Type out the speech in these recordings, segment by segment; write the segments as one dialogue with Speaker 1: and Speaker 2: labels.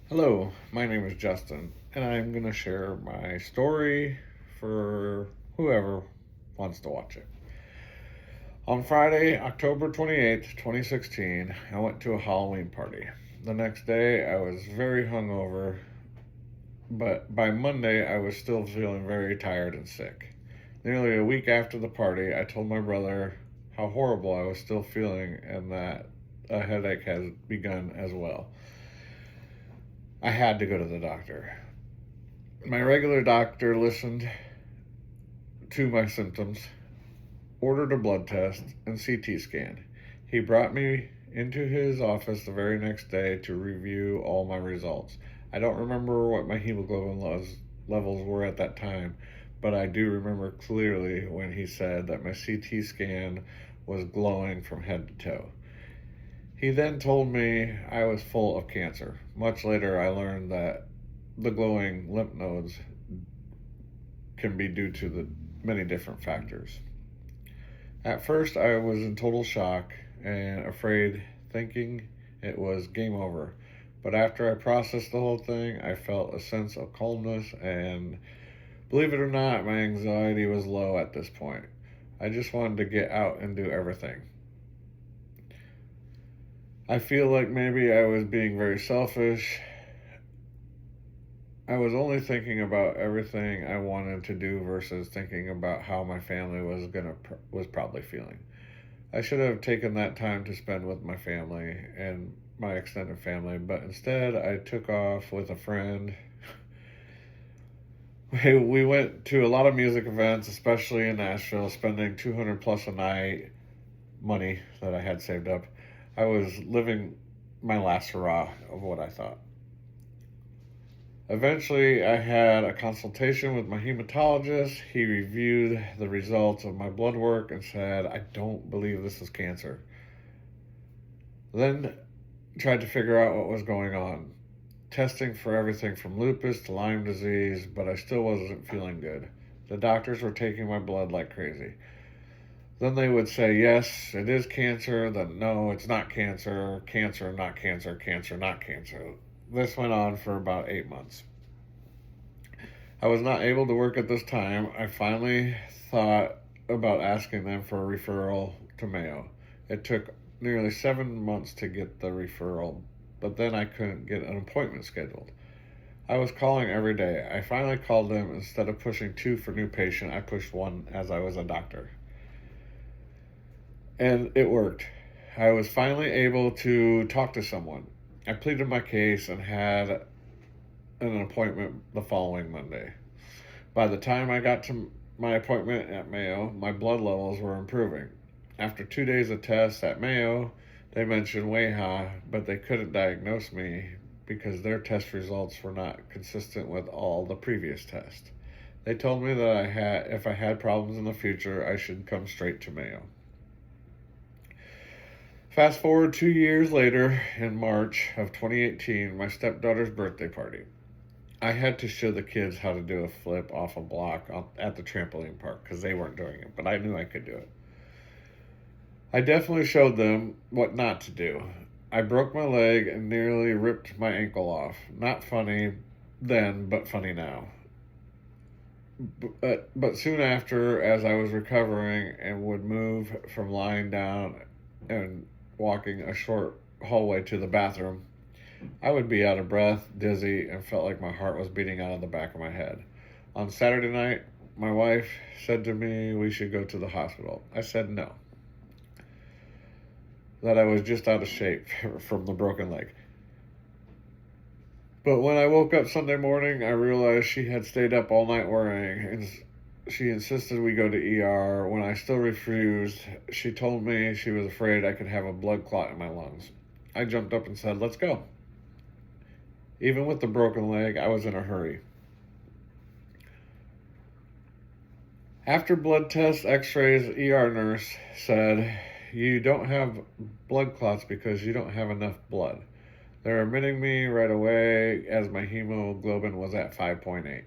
Speaker 1: Hello, my name is Justin, and I'm going to share my story for whoever wants to watch it. On Friday, October 28th, 2016, I went to a Halloween party. The next day, I was very hungover, but by Monday, I was still feeling very tired and sick. Nearly a week after the party, I told my brother how horrible I was still feeling and that a headache has begun as well. I had to go to the doctor. My regular doctor listened to my symptoms, ordered a blood test and CT scan. He brought me into his office the very next day to review all my results. I don't remember what my hemoglobin levels were at that time, but I do remember clearly when he said that my CT scan was glowing from head to toe. He then told me I was full of cancer. Much later, I learned that the glowing lymph nodes can be due to the many different factors. At first, I was in total shock and afraid, thinking it was game over. But after I processed the whole thing, I felt a sense of calmness, and believe it or not, my anxiety was low at this point. I just wanted to get out and do everything. I feel like maybe I was being very selfish. I was only thinking about everything I wanted to do versus thinking about how my family was probably feeling. I should have taken that time to spend with my family and my extended family, but instead I took off with a friend. We went to a lot of music events, especially in Nashville, spending 200 plus a night money that I had saved up. I was living my last hurrah of what I thought. Eventually, I had a consultation with my hematologist. He reviewed the results of my blood work and said, I don't believe this is cancer. Then tried to figure out what was going on. Testing for everything from lupus to Lyme disease, but I still wasn't feeling good. The doctors were taking my blood like crazy. Then they would say, yes, it is cancer, then no, it's not cancer, cancer, not cancer, cancer, not cancer. This went on for about 8 months. I was not able to work at this time. I finally thought about asking them for a referral to Mayo. It took nearly 7 months to get the referral, but then I couldn't get an appointment scheduled. I was calling every day. I finally called them. Instead of pushing 2 for new patient, I pushed 1 as I was a doctor. And it worked. I was finally able to talk to someone. I pleaded my case and had an appointment the following Monday. By the time I got to my appointment at Mayo, my blood levels were improving. After 2 days of tests at Mayo, they mentioned wAIHA, but they couldn't diagnose me because their test results were not consistent with all the previous tests. They told me that if I had problems in the future, I should come straight to Mayo. Fast forward 2 years later, in March of 2018, my stepdaughter's birthday party. I had to show the kids how to do a flip off a block at the trampoline park because they weren't doing it, but I knew I could do it. I definitely showed them what not to do. I broke my leg and nearly ripped my ankle off. Not funny then, but funny now. But soon after, as I was recovering and would move from lying down and walking a short hallway to the bathroom, I would be out of breath, dizzy, and felt like my heart was beating out of the back of my head. On Saturday night, my wife said to me we should go to the hospital. I said no, that I was just out of shape from the broken leg. But when I woke up Sunday morning, I realized she had stayed up all night worrying, and she insisted we go to ER. When I still refused, she told me she was afraid I could have a blood clot in my lungs. I jumped up and said, let's go. Even with the broken leg, I was in a hurry. After blood tests, x-rays, ER nurse said, you don't have blood clots because you don't have enough blood. They're admitting me right away as my hemoglobin was at 5.8.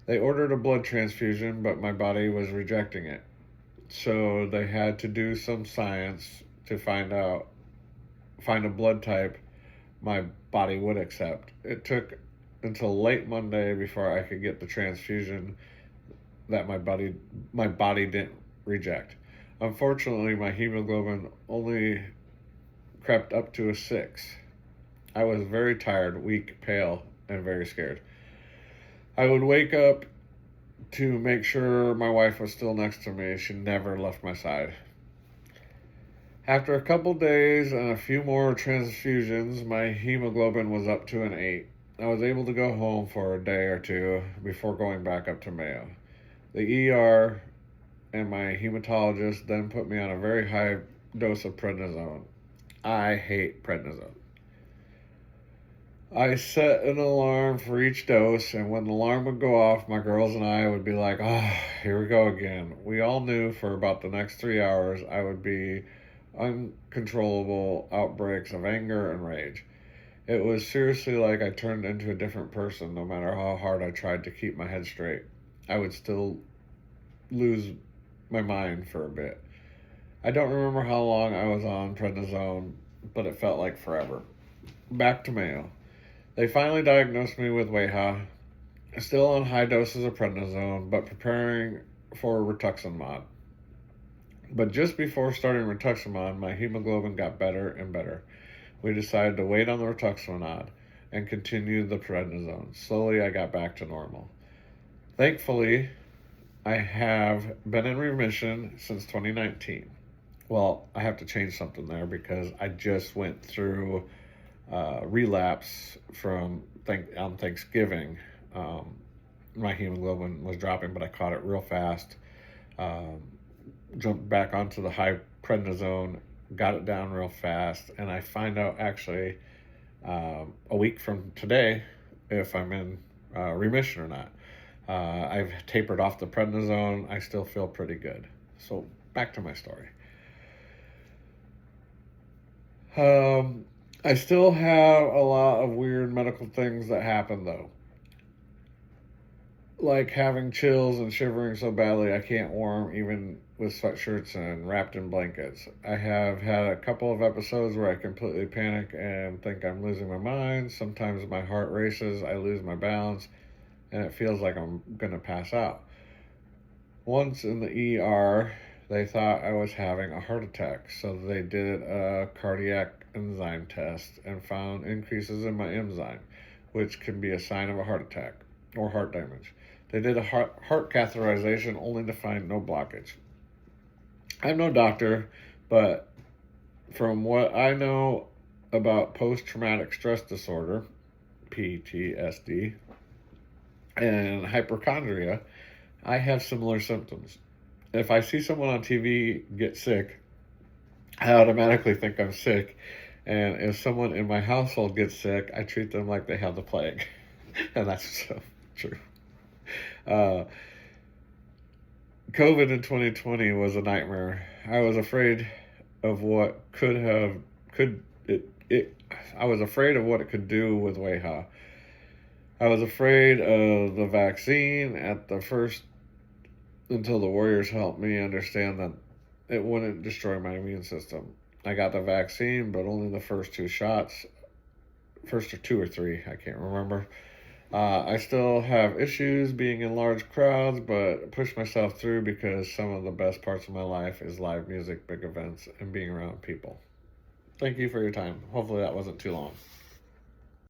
Speaker 1: They ordered a blood transfusion, but my body was rejecting it. So they had to do some science to find a blood type my body would accept. It took until late Monday before I could get the transfusion that my body didn't reject. Unfortunately, my hemoglobin only crept up to a 6. I was very tired, weak, pale, and very scared. I would wake up to make sure my wife was still next to me. She never left my side. After a couple days and a few more transfusions, my hemoglobin was up to an 8. I was able to go home for a day or two before going back up to Mayo. The ER and my hematologist then put me on a very high dose of prednisone. I hate prednisone. I set an alarm for each dose, and when the alarm would go off, my girls and I would be like, oh, here we go again. We all knew for about the next 3 hours I would be uncontrollable outbreaks of anger and rage. It was seriously like I turned into a different person no matter how hard I tried to keep my head straight. I would still lose my mind for a bit. I don't remember how long I was on prednisone, but it felt like forever. Back to Mayo. They finally diagnosed me with wAIHA, still on high doses of prednisone, but preparing for rituximab. But just before starting rituximab, my hemoglobin got better and better. We decided to wait on the rituximab and continue the prednisone. Slowly, I got back to normal. Thankfully, I have been in remission since 2019. Well, I have to change something there because I just went through relapse from on Thanksgiving. My hemoglobin was dropping, but I caught it real fast. Jumped back onto the high prednisone, got it down real fast, and I find out actually a week from today if I'm in remission or not. I've tapered off the prednisone. I still feel pretty good. So back to my story. I still have a lot of weird medical things that happen though. Like having chills and shivering so badly I can't warm even with sweatshirts and wrapped in blankets. I have had a couple of episodes where I completely panic and think I'm losing my mind. Sometimes my heart races, I lose my balance, and it feels like I'm gonna pass out. Once in the ER, they thought I was having a heart attack, so they did a cardiac enzyme test and found increases in my enzyme, which can be a sign of a heart attack or heart damage. They did a heart catheterization only to find no blockage. I'm no doctor, but from what I know about post-traumatic stress disorder, PTSD, and hypochondria, I have similar symptoms. If I see someone on TV get sick, I automatically think I'm sick. And if someone in my household gets sick, I treat them like they have the plague. And that's so true. COVID in 2020 was a nightmare. I was afraid of what I was afraid of what it could do with wAIHA. I was afraid of the vaccine at the first until the warriors helped me understand that it wouldn't destroy my immune system. I got the vaccine, but only the first 2 shots. First or 2 or 3, I can't remember. I still have issues being in large crowds, but push myself through because some of the best parts of my life is live music, big events, and being around people. Thank you for your time. Hopefully that wasn't too long.